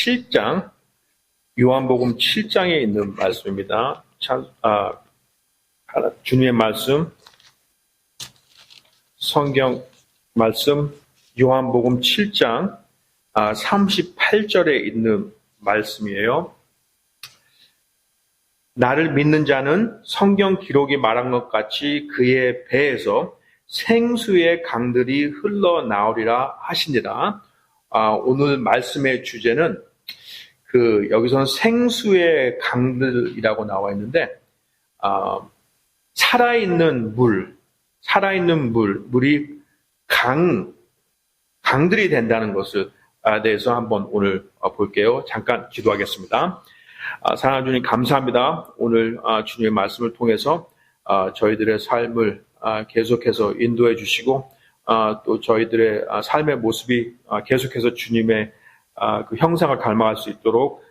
7장, 요한복음 7장에 있는 말씀입니다. 주님의 말씀, 성경 말씀, 요한복음 7장 38절에 있는 말씀이에요. 나를 믿는 자는 성경 기록이 말한 것 같이 그의 배에서 생수의 강들이 흘러나오리라 하시니라. 오늘 말씀의 주제는 여기서는 생수의 강들이라고 나와 있는데, 살아있는 물이 강들이 된다는 것을 대해서 한번 오늘 볼게요. 잠깐 기도하겠습니다. 사랑하는 주님 감사합니다. 오늘 주님의 말씀을 통해서 저희들의 삶을 계속해서 인도해 주시고 또 저희들의 삶의 모습이 계속해서 주님의 그 형상을 닮아갈 수 있도록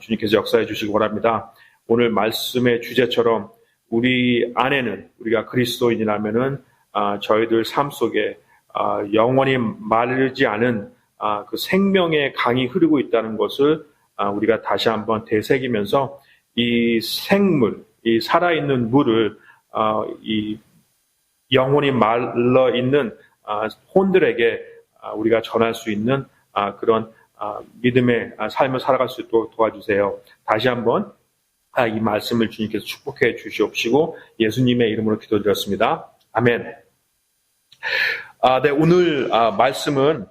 주님께서 역사해 주시기 바랍니다. 오늘 말씀의 주제처럼 우리 안에는 우리가 그리스도인이라면은 저희들 삶 속에 영원히 마르지 않은 그 생명의 강이 흐르고 있다는 것을 우리가 다시 한번 되새기면서 이 생물, 이 살아있는 물을 이 영혼이 말라 있는 혼들에게 우리가 전할 수 있는 그런 믿음의 삶을 살아갈 수 있도록 도와주세요. 다시 한번 이 말씀을 주님께서 축복해 주시옵시고 예수님의 이름으로 기도드렸습니다. 아멘. 네, 오늘 말씀은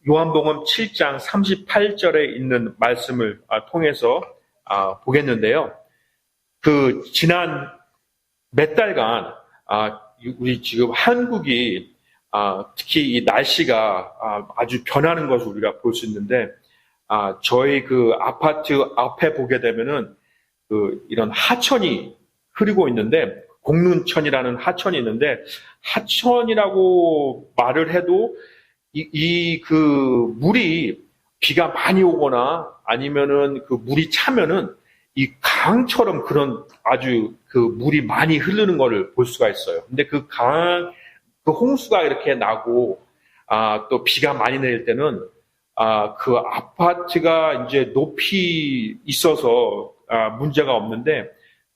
요한복음 7장 38절에 있는 말씀을 통해서 보겠는데요. 지난 몇 달간 우리 지금 한국이 특히 이 날씨가 아주 변하는 것을 우리가 볼 수 있는데, 저희 그 아파트 앞에 보게 되면은 이런 하천이 흐르고 있는데, 공릉천이라는 하천이 있는데, 하천이라고 말을 해도 그 물이 비가 많이 오거나 아니면은 그 물이 차면은 이 강처럼 그런 아주 그 물이 많이 흐르는 거를 볼 수가 있어요. 근데 그 홍수가 이렇게 나고, 또 비가 많이 내릴 때는, 그 아파트가 이제 높이 있어서, 문제가 없는데,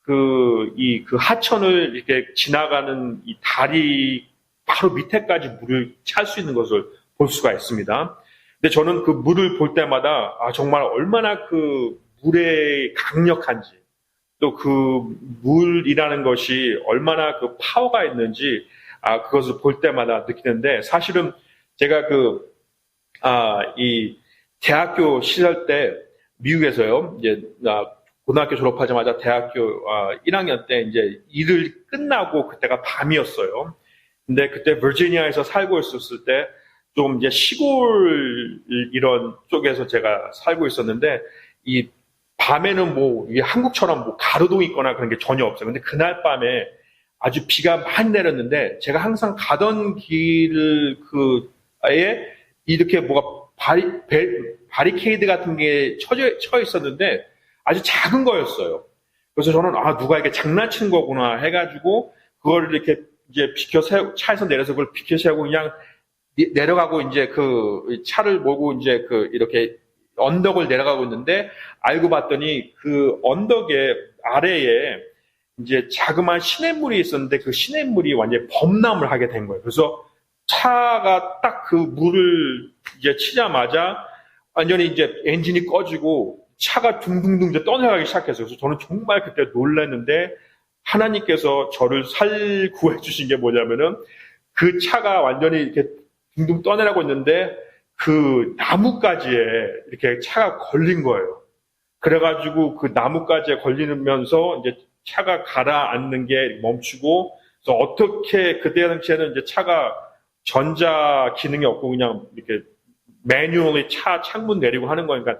그 하천을 이렇게 지나가는 이 다리 바로 밑에까지 물을 찰 수 있는 것을 볼 수가 있습니다. 근데 저는 그 물을 볼 때마다, 정말 얼마나 그 물의 강력한지, 또 그 물이라는 것이 얼마나 그 파워가 있는지, 그것을 볼 때마다 느끼는데, 사실은 제가 이 대학교 시절 때 미국에서요, 이제, 고등학교 졸업하자마자 대학교 1학년 때 이제 일을 끝나고 그때가 밤이었어요. 근데 그때 버지니아에서 살고 있었을 때 좀 이제 시골 이런 쪽에서 제가 살고 있었는데, 이 밤에는 한국처럼 가로등이 있거나 그런 게 전혀 없어요. 근데 그날 밤에 아주 비가 많이 내렸는데, 제가 항상 가던 길에 이렇게 바리케이드 같은 게 쳐 있었는데, 아주 작은 거였어요. 그래서 저는, 누가 이렇게 장난치는 거구나 해가지고, 그걸 이렇게 이제 차에서 내려서 그걸 비켜 세우고 그냥 내려가고 이제 차를 몰고 이제 이렇게 언덕을 내려가고 있는데, 알고 봤더니 그 언덕의 아래에 이제 자그마한 시냇물이 있었는데, 그 시냇물이 완전히 범람을 하게 된 거예요. 그래서 차가 딱 그 물을 이제 치자마자 완전히 이제 엔진이 꺼지고 차가 둥둥둥 이제 떠내려가기 시작했어요. 그래서 저는 정말 그때 놀랐는데, 하나님께서 저를 구해 주신 게 뭐냐면은, 그 차가 완전히 이렇게 둥둥 떠내려가고 있는데, 그 나뭇가지에 이렇게 차가 걸린 거예요. 그래가지고 그 나뭇가지에 걸리면서 이제 차가 가라앉는 게 멈추고, 그래서 어떻게 그때 당시에는 이제 차가 전자 기능이 없고 그냥 이렇게 매뉴얼리 창문 내리고 하는 거니까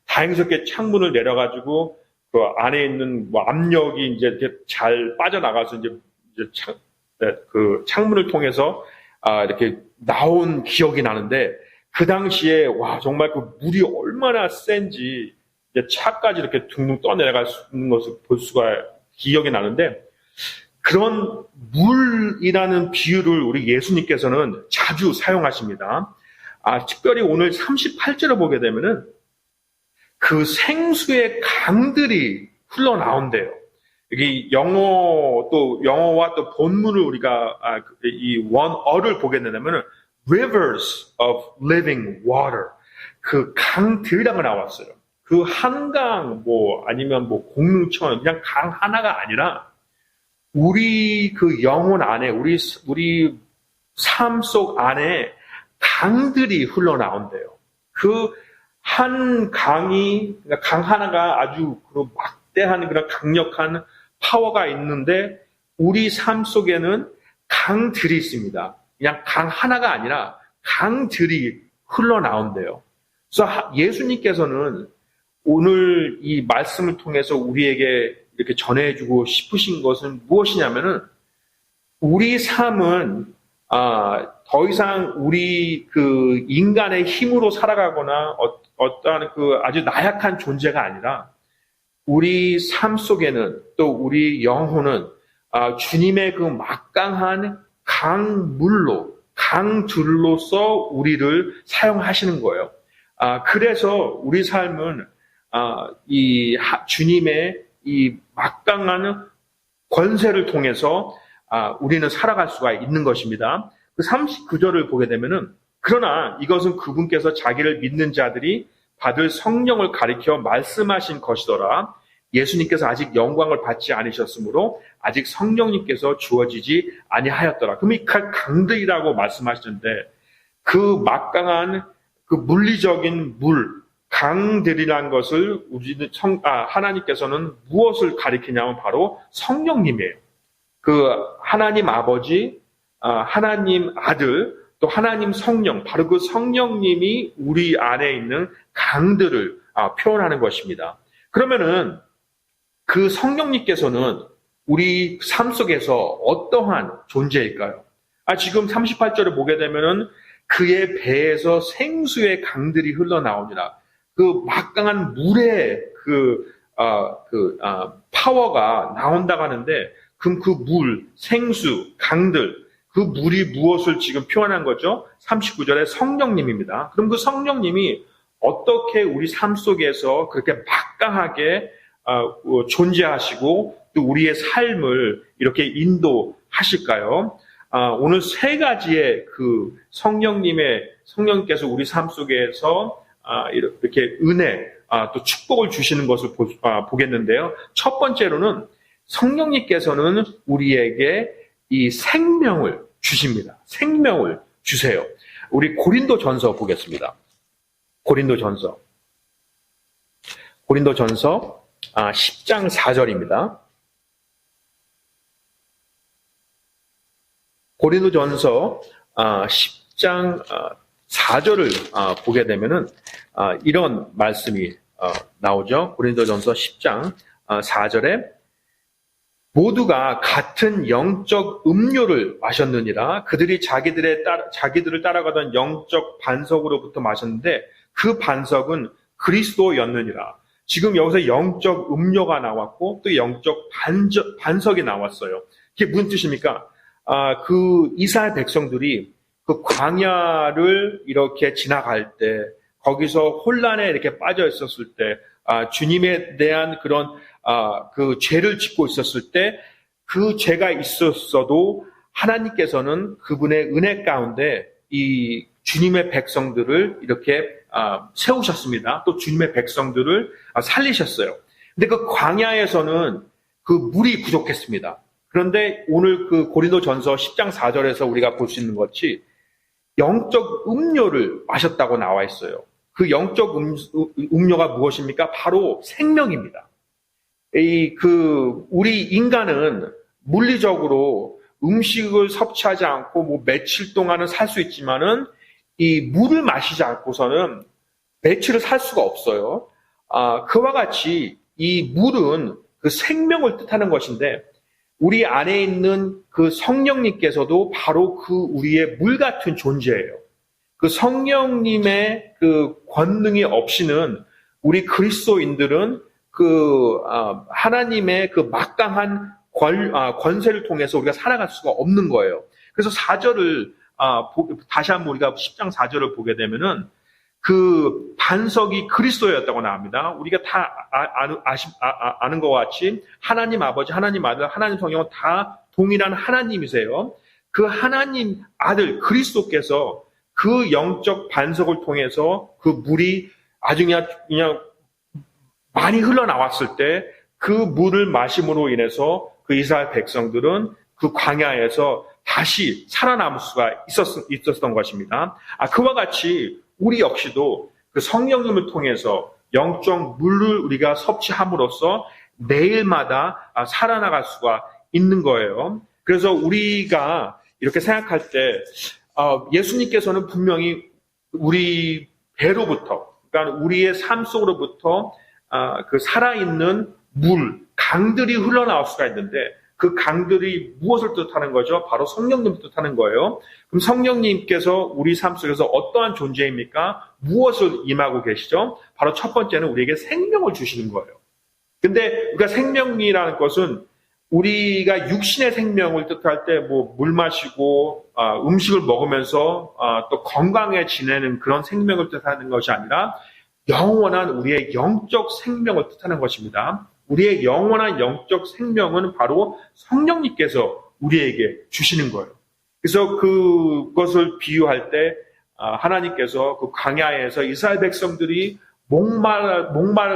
다행스럽게 창문을 내려가지고 그 안에 있는 압력이 이제 이렇게 잘 빠져나가서 이제 그 창문을 통해서 이렇게 나온 기억이 나는데, 그 당시에 정말 그 물이 얼마나 센지 이제 차까지 이렇게 둥둥 떠내려갈 수 있는 것을 볼 수가 기억이 나는데, 그런 물이라는 비유를 우리 예수님께서는 자주 사용하십니다. 특별히 오늘 38절을 보게 되면은 그 생수의 강들이 흘러나온대요. 여기 영어와 또 본문을 우리가 이 원어를 보게 되면 rivers of living water, 그 강들이라고 나왔어요. 그 한강 아니면 공릉천, 그냥 강 하나가 아니라 우리 그 영혼 안에, 우리 삶 속 안에 강들이 흘러나온대요. 그 한 강이, 그러니까 강 하나가 아주 막대한 그런 강력한 파워가 있는데 우리 삶 속에는 강들이 있습니다. 그냥 강 하나가 아니라 강들이 흘러나온대요. 그래서 예수님께서는 오늘 이 말씀을 통해서 우리에게 이렇게 전해주고 싶으신 것은 무엇이냐면은 우리 삶은 더 이상 우리 그 인간의 힘으로 살아가거나 어떠한 그 아주 나약한 존재가 아니라 우리 삶 속에는 또 우리 영혼은 주님의 그 막강한 강물로, 강들로서 우리를 사용하시는 거예요. 그래서 우리 삶은 이 주님의 이 막강한 권세를 통해서 우리는 살아갈 수가 있는 것입니다. 그 39절을 보게 되면은 그러나 이것은 그분께서 자기를 믿는 자들이 받을 성령을 가리켜 말씀하신 것이더라. 예수님께서 아직 영광을 받지 않으셨으므로 아직 성령님께서 주어지지 아니하였더라. 그럼 이 강들이라고 말씀하시는데 그 막강한 그 물리적인 강들이라는 것을 하나님께서는 무엇을 가리키냐면 바로 성령님이에요. 그 하나님 아버지, 하나님 아들, 또 하나님 성령, 바로 그 성령님이 우리 안에 있는 강들을 표현하는 것입니다. 그러면은 그 성령님께서는 우리 삶 속에서 어떠한 존재일까요? 지금 38절을 보게 되면은 그의 배에서 생수의 강들이 흘러나오니라. 그 막강한 물의 파워가 나온다고 하는데, 그럼 그 물, 생수, 강들, 그 물이 무엇을 지금 표현한 거죠? 39절에 성령님입니다. 그럼 그 성령님이 어떻게 우리 삶 속에서 그렇게 막강하게 존재하시고 또 우리의 삶을 이렇게 인도하실까요? 오늘 세 가지의 그 성령님께서 우리 삶 속에서 이렇게 은혜, 또 축복을 주시는 것을 보겠는데요. 첫 번째로는 성령님께서는 우리에게 이 생명을 주십니다. 생명을 주세요. 우리 고린도전서 보겠습니다. 고린도전서 10장 4절입니다. 고린도전서 10장 4절을 보게 되면은 이런 말씀이 나오죠. 고린도전서 10장 4절에 모두가 같은 영적 음료를 마셨느니라. 그들이 자기들을 따라가던 영적 반석으로부터 마셨는데 그 반석은 그리스도였느니라. 지금 여기서 영적 음료가 나왔고 또 영적 반석이 나왔어요. 이게 무슨 뜻입니까? 그 이스라엘 백성들이 그 광야를 이렇게 지나갈 때 거기서 혼란에 이렇게 빠져 있었을 때 주님에 대한 그런 그 죄를 짓고 있었을 때 그 죄가 있었어도 하나님께서는 그분의 은혜 가운데 이 주님의 백성들을 이렇게 세우셨습니다. 또 주님의 백성들을 살리셨어요. 근데 그 광야에서는 그 물이 부족했습니다. 그런데 오늘 그 고린도전서 10장 4절에서 우리가 볼 수 있는 것이 영적 음료를 마셨다고 나와 있어요. 그 영적 음료가 무엇입니까? 바로 생명입니다. 우리 인간은 물리적으로 음식을 섭취하지 않고 며칠 동안은 살 수 있지만은 이 물을 마시지 않고서는 며칠을 살 수가 없어요. 그와 같이 이 물은 그 생명을 뜻하는 것인데 우리 안에 있는 그 성령님께서도 바로 그 우리의 물 같은 존재예요. 그 성령님의 그 권능이 없이는 우리 그리스도인들은 하나님의 그 막강한 권세를 통해서 우리가 살아갈 수가 없는 거예요. 그래서 4절을 다시 한번 우리가 10장 4절을 보게 되면은 그 반석이 그리스도였다고 나옵니다. 우리가 다 아는 것과 같이 하나님 아버지, 하나님 아들, 하나님 성령은 다 동일한 하나님이세요. 그 하나님 아들 그리스도께서 그 영적 반석을 통해서 그 물이 아주 그냥 많이 흘러나왔을 때 그 물을 마심으로 인해서 그 이스라엘 백성들은 그 광야에서 다시 살아남을 수가 있었던 것입니다. 그와 같이 우리 역시도 그 성령님을 통해서 영적 물을 우리가 섭취함으로써 매일마다 살아나갈 수가 있는 거예요. 그래서 우리가 이렇게 생각할 때 예수님께서는 분명히 우리 배로부터, 그러니까 우리의 삶 속으로부터 그 살아있는 물, 강들이 흘러나올 수가 있는데 그 강들이 무엇을 뜻하는 거죠? 바로 성령님을 뜻하는 거예요. 그럼 성령님께서 우리 삶 속에서 어떠한 존재입니까? 무엇을 임하고 계시죠? 바로 첫 번째는 우리에게 생명을 주시는 거예요. 근데 우리가 생명이라는 것은 우리가 육신의 생명을 뜻할 때 물 마시고 음식을 먹으면서 또 건강해 지내는 그런 생명을 뜻하는 것이 아니라 영원한 우리의 영적 생명을 뜻하는 것입니다. 우리의 영원한 영적 생명은 바로 성령님께서 우리에게 주시는 거예요. 그래서 그것을 비유할 때 하나님께서 그 광야에서 이스라엘 백성들이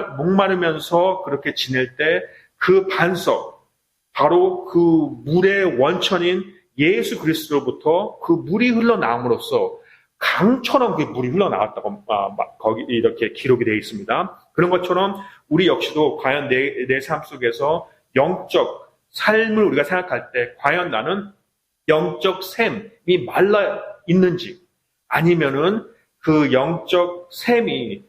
목마르면서 그렇게 지낼 때 그 반석, 바로 그 물의 원천인 예수 그리스도로부터 그 물이 흘러나옴으로써 강처럼 그 물이 흘러나왔다고 거기 이렇게 기록이 되어 있습니다. 그런 것처럼 우리 역시도 과연 내 삶 속에서 영적 삶을 우리가 생각할 때 과연 나는 영적 샘이 말라 있는지 아니면은 그 영적 샘이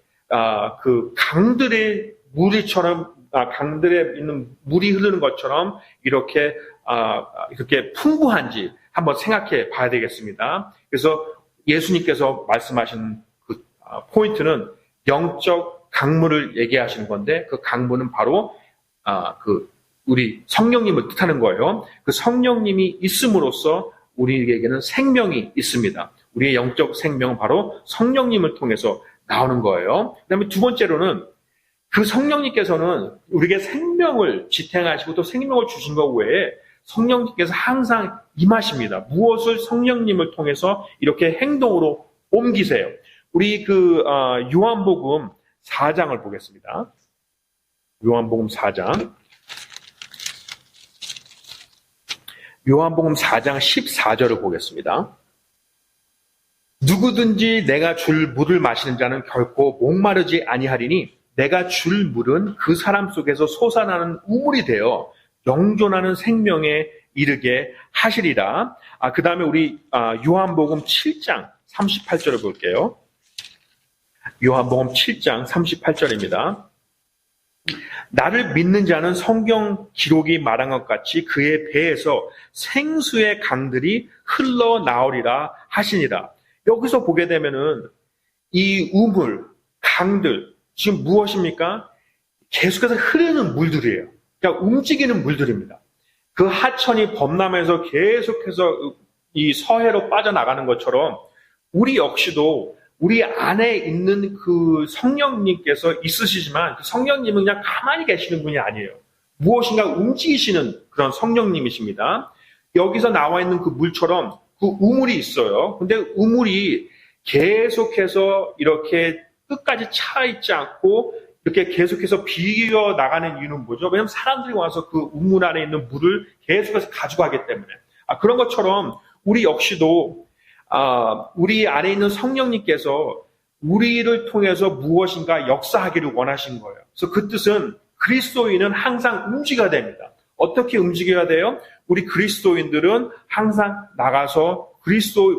그 강들의 물이처럼 강들에 있는 물이 흐르는 것처럼 이렇게 풍부한지 한번 생각해 봐야 되겠습니다. 그래서 예수님께서 말씀하신 그 포인트는 영적 강물을 얘기하시는 건데 그 강물은 바로 그 우리 성령님을 뜻하는 거예요. 그 성령님이 있음으로써 우리에게는 생명이 있습니다. 우리의 영적 생명은 바로 성령님을 통해서 나오는 거예요. 그다음에 두 번째로는 그 성령님께서는 우리에게 생명을 지탱하시고 또 생명을 주신 것 외에 성령님께서 항상 임하십니다. 무엇을 성령님을 통해서 이렇게 행동으로 옮기세요. 우리 요한복음 4장을 보겠습니다. 요한복음 4장. 요한복음 4장 14절을 보겠습니다. 누구든지 내가 줄 물을 마시는 자는 결코 목마르지 아니하리니 내가 줄 물은 그 사람 속에서 솟아나는 우물이 되어 영존하는 생명에 이르게 하시리라. 그 다음에 우리 요한복음 7장 38절을 볼게요. 요한복음 7장 38절입니다. 나를 믿는 자는 성경 기록이 말한 것 같이 그의 배에서 생수의 강들이 흘러나오리라 하시니라. 여기서 보게 되면은 이 우물, 강들, 지금 무엇입니까? 계속해서 흐르는 물들이에요. 그러니까 움직이는 물들입니다. 그 하천이 범람해서 계속해서 이 서해로 빠져나가는 것처럼 우리 역시도 우리 안에 있는 그 성령님께서 있으시지만 그 성령님은 그냥 가만히 계시는 분이 아니에요. 무엇인가 움직이시는 그런 성령님이십니다. 여기서 나와 있는 그 물처럼 그 우물이 있어요. 근데 우물이 계속해서 이렇게 끝까지 차 있지 않고 이렇게 계속해서 비어 나가는 이유는 뭐죠? 왜냐하면 사람들이 와서 그 우물 안에 있는 물을 계속해서 가져가기 때문에. 그런 것처럼 우리 역시도 우리 안에 있는 성령님께서 우리를 통해서 무엇인가 역사하기를 원하신 거예요. 그래서 그 뜻은 그리스도인은 항상 움직여야 됩니다. 어떻게 움직여야 돼요? 우리 그리스도인들은 항상 나가서 그리스도의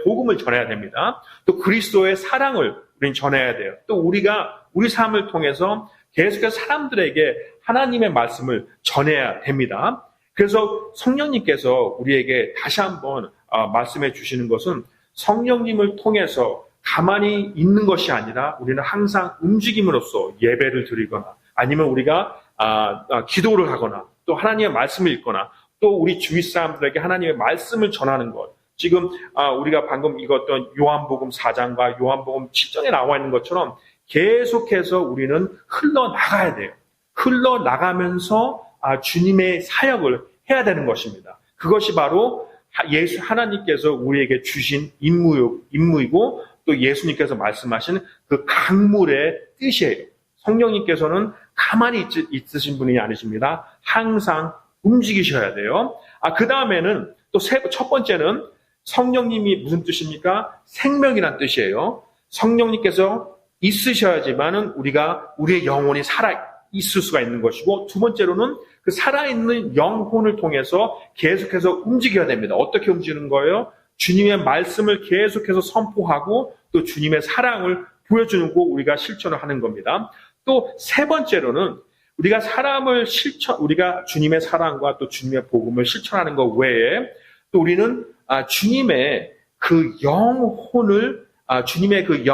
복음을 전해야 됩니다. 또 그리스도의 사랑을 우리는 전해야 돼요. 또 우리가 우리 삶을 통해서 계속해서 사람들에게 하나님의 말씀을 전해야 됩니다. 그래서 성령님께서 우리에게 다시 한번 말씀해 주시는 것은 성령님을 통해서 가만히 있는 것이 아니라 우리는 항상 움직임으로써 예배를 드리거나 아니면 우리가 기도를 하거나 또 하나님의 말씀을 읽거나 또 우리 주위 사람들에게 하나님의 말씀을 전하는 것, 지금 우리가 방금 읽었던 요한복음 4장과 요한복음 7장에 나와 있는 것처럼 계속해서 우리는 흘러나가야 돼요. 흘러나가면서 주님의 사역을 해야 되는 것입니다. 그것이 바로 하나님께서 우리에게 주신 임무이고 또 예수님께서 말씀하신 그 강물의 뜻이에요. 성령님께서는 가만히 있으신 분이 아니십니다. 항상 움직이셔야 돼요. 그 다음에는 또 첫 번째는 성령님이 무슨 뜻입니까? 생명이란 뜻이에요. 성령님께서 있으셔야지만은 우리의 영혼이 있을 수가 있는 것이고, 두 번째로는 그 살아있는 영혼을 통해서 계속해서 움직여야 됩니다. 어떻게 움직이는 거예요? 주님의 말씀을 계속해서 선포하고 또 주님의 사랑을 보여주는 거 우리가 실천을 하는 겁니다. 또 세 번째로는 우리가 우리가 주님의 사랑과 또 주님의 복음을 실천하는 것 외에 또 우리는 주님의 그 영혼을 주님의 그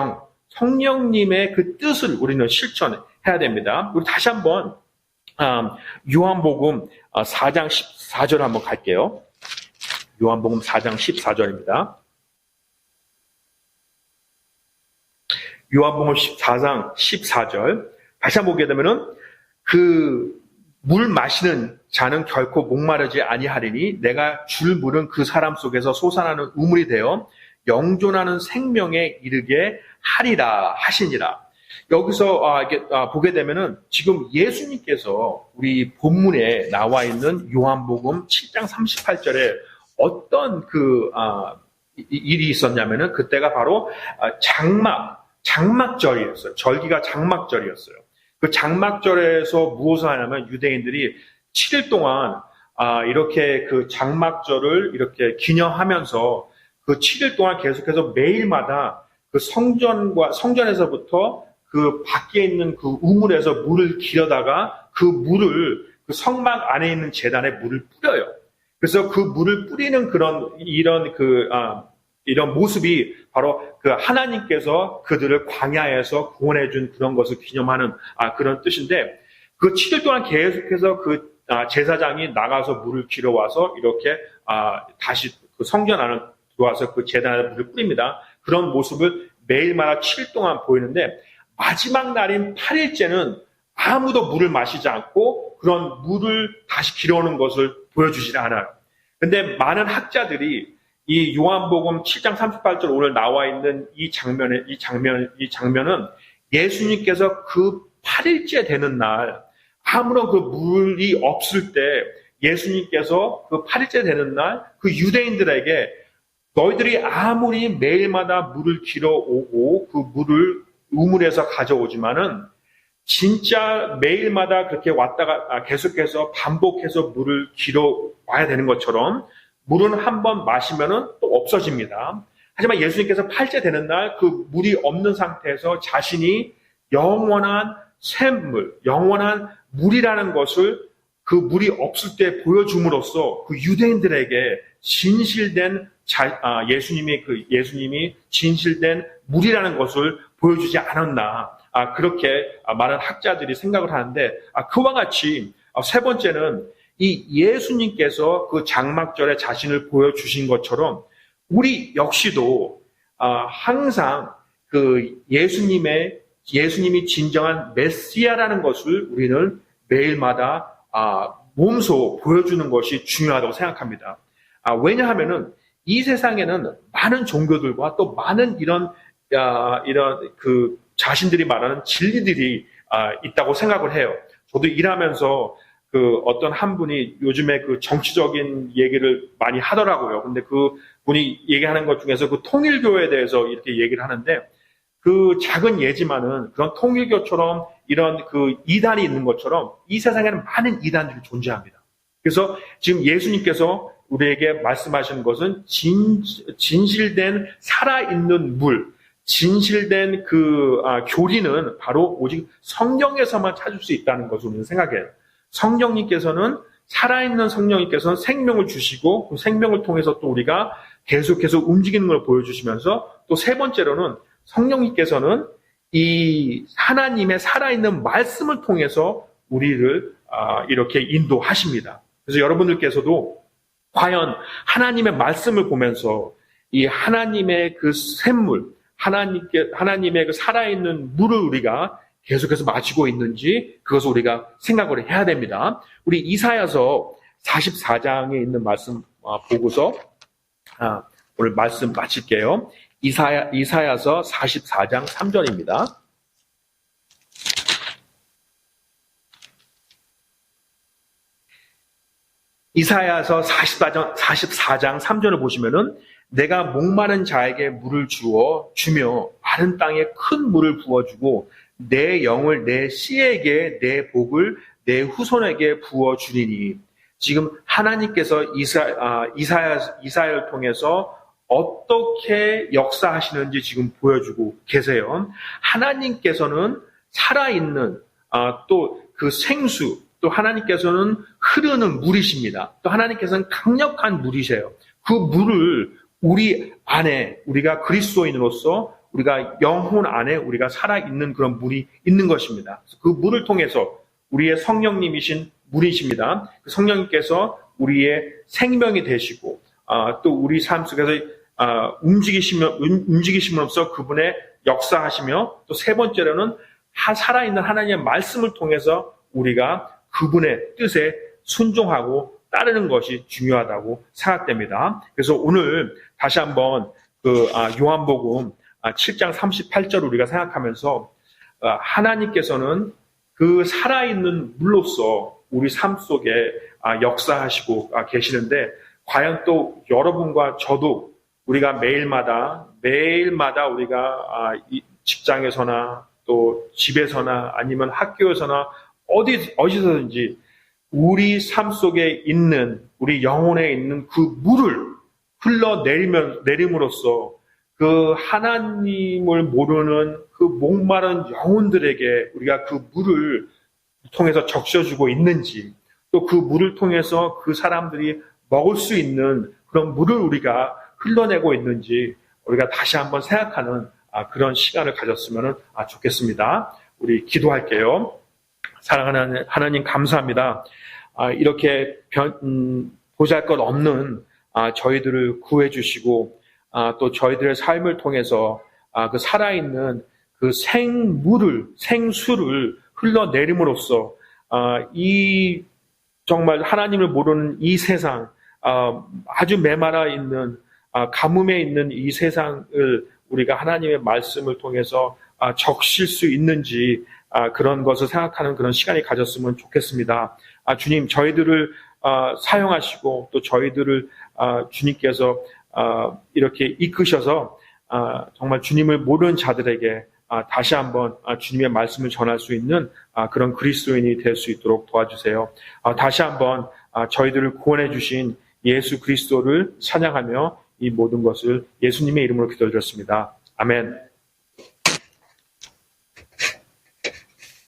성령님의 그 뜻을 우리는 실천해야 됩니다. 우리 다시 한번 요한복음 4장 14절 한번 갈게요. 요한복음 4장 14절입니다. 요한복음 4장 14절 다시 한번 보게 되면은 그 물 마시는 자는 결코 목마르지 아니하리니 내가 줄 물은 그 사람 속에서 솟아나는 우물이 되어 영존하는 생명에 이르게 하리라 하시니라. 여기서 보게 되면은 지금 예수님께서 우리 본문에 나와 있는 요한복음 7장 38절에 어떤 일이 있었냐면은 그때가 바로 장막절이었어요. 절기가 장막절이었어요. 그 장막절에서 무엇을 하냐면 유대인들이 7일 동안 이렇게 그 장막절을 이렇게 기념하면서 그 7일 동안 계속해서 매일마다 그 성전에서부터 그 밖에 있는 그 우물에서 물을 길어다가 그 물을 그 성막 안에 있는 제단에 물을 뿌려요. 그래서 그 물을 뿌리는 이런 모습이 바로 그 하나님께서 그들을 광야에서 구원해준 그런 것을 기념하는 그런 뜻인데, 그 7일 동안 계속해서 그 제사장이 나가서 물을 길어와서 이렇게 다시 그 성전 안에 들어와서 그 제단에 물을 뿌립니다. 그런 모습을 매일마다 7일 동안 보이는데, 마지막 날인 8일째는 아무도 물을 마시지 않고 그런 물을 다시 길어오는 것을 보여주지 않아요. 근데 많은 학자들이 이 요한복음 7장 38절 오늘 나와 있는 이 장면은 예수님께서 그 8일째 되는 날 아무런 그 물이 없을 때 예수님께서 그 8일째 되는 날 그 유대인들에게 너희들이 아무리 매일마다 물을 길어오고 그 물을 우물에서 가져오지만은 진짜 매일마다 그렇게 왔다가 계속해서 반복해서 물을 길어와야 되는 것처럼 물은 한번 마시면은 또 없어집니다. 하지만 예수님께서 8째 되는 날 그 물이 없는 상태에서 자신이 영원한 샘물, 영원한 물이라는 것을 그 물이 없을 때 보여줌으로써 그 유대인들에게 진실된 예수님이 진실된 물이라는 것을 보여주지 않았나. 그렇게 많은 학자들이 생각을 하는데, 그와 같이 세 번째는 이 예수님께서 그 장막절에 자신을 보여주신 것처럼 우리 역시도 항상 그 예수님이 진정한 메시아라는 것을 우리는 매일마다 몸소 보여주는 것이 중요하다고 생각합니다. 왜냐하면은 이 세상에는 많은 종교들과 또 많은 이런 그 자신들이 말하는 진리들이 있다고 생각을 해요. 저도 일하면서 그 어떤 한 분이 요즘에 그 정치적인 얘기를 많이 하더라고요. 근데 그 분이 얘기하는 것 중에서 그 통일교에 대해서 이렇게 얘기를 하는데, 그 작은 예지만은 그런 통일교처럼 이런 그 이단이 있는 것처럼 이 세상에는 많은 이단들이 존재합니다. 그래서 지금 예수님께서 우리에게 말씀하시는 것은 진실된 살아있는 물, 진실된 그 교리는 바로 오직 성령에서만 찾을 수 있다는 것을 우리는 생각해요. 성령님께서는 살아있는 성령님께서는 생명을 주시고 그 생명을 통해서 또 우리가 계속해서 움직이는 걸 보여주시면서, 또 세 번째로는 성령님께서는 이 하나님의 살아있는 말씀을 통해서 우리를 이렇게 인도하십니다. 그래서 여러분들께서도 과연 하나님의 말씀을 보면서 이 하나님의 그 샘물, 하나님의 그 살아있는 물을 우리가 계속해서 마시고 있는지 그것을 우리가 생각을 해야 됩니다. 우리 이사야서 44장에 있는 말씀 보고서 오늘 말씀 마칠게요. 이사야서 44장 3절입니다. 이사야서 44장 3절을 보시면은 내가 목마른 자에게 물을 주며 마른 땅에 큰 물을 부어주고 내 영을 내 씨에게 내 복을 내 후손에게 부어주리니. 지금 하나님께서 이사야를 통해서 어떻게 역사하시는지 지금 보여주고 계세요. 하나님께서는 살아있는 또 그 생수, 또 하나님께서는 흐르는 물이십니다. 또 하나님께서는 강력한 물이세요. 그 물을 우리 안에, 우리가 그리스도인으로서 우리가 영혼 안에 우리가 살아있는 그런 물이 있는 것입니다. 그 물을 통해서 우리의 성령님이신 물이십니다. 그 성령님께서 우리의 생명이 되시고 또 우리 삶 속에서 움직이심으로써 그분의 역사하시며, 또 세 번째로는 살아있는 하나님의 말씀을 통해서 우리가 그분의 뜻에 순종하고 따르는 것이 중요하다고 생각됩니다. 그래서 오늘 다시 한번 요한복음 7장 38절을 우리가 생각하면서 하나님께서는 그 살아있는 물로서 우리 삶 속에 역사하시고 계시는데, 과연 또 여러분과 저도 우리가 매일마다 우리가 직장에서나 또 집에서나 아니면 학교에서나 어디서든지 우리 삶 속에 있는, 우리 영혼에 있는 그 물을 흘러내림으로써 그 하나님을 모르는 그 목마른 영혼들에게 우리가 그 물을 통해서 적셔주고 있는지, 또 그 물을 통해서 그 사람들이 먹을 수 있는 그런 물을 우리가 흘러내고 있는지 우리가 다시 한번 생각하는 그런 시간을 가졌으면 좋겠습니다. 우리 기도할게요. 사랑하는 하나님, 감사합니다. 이렇게 보잘것없는 저희들을 구해주시고 또 저희들의 삶을 통해서 그 살아있는 그 생수를 흘러내림으로써 이 정말 하나님을 모르는 이 세상, 아주 메마라 있는 가뭄에 있는 이 세상을 우리가 하나님의 말씀을 통해서 적실 수 있는지 그런 것을 생각하는 그런 시간이 가졌으면 좋겠습니다. 주님, 저희들을 사용하시고 또 저희들을 주님께서 이렇게 이끄셔서 정말 주님을 모르는 자들에게 다시 한번 주님의 말씀을 전할 수 있는 그런 그리스도인이 될 수 있도록 도와주세요. 다시 한번 저희들을 구원해 주신 예수 그리스도를 찬양하며 이 모든 것을 예수님의 이름으로 기도드렸습니다. 아멘.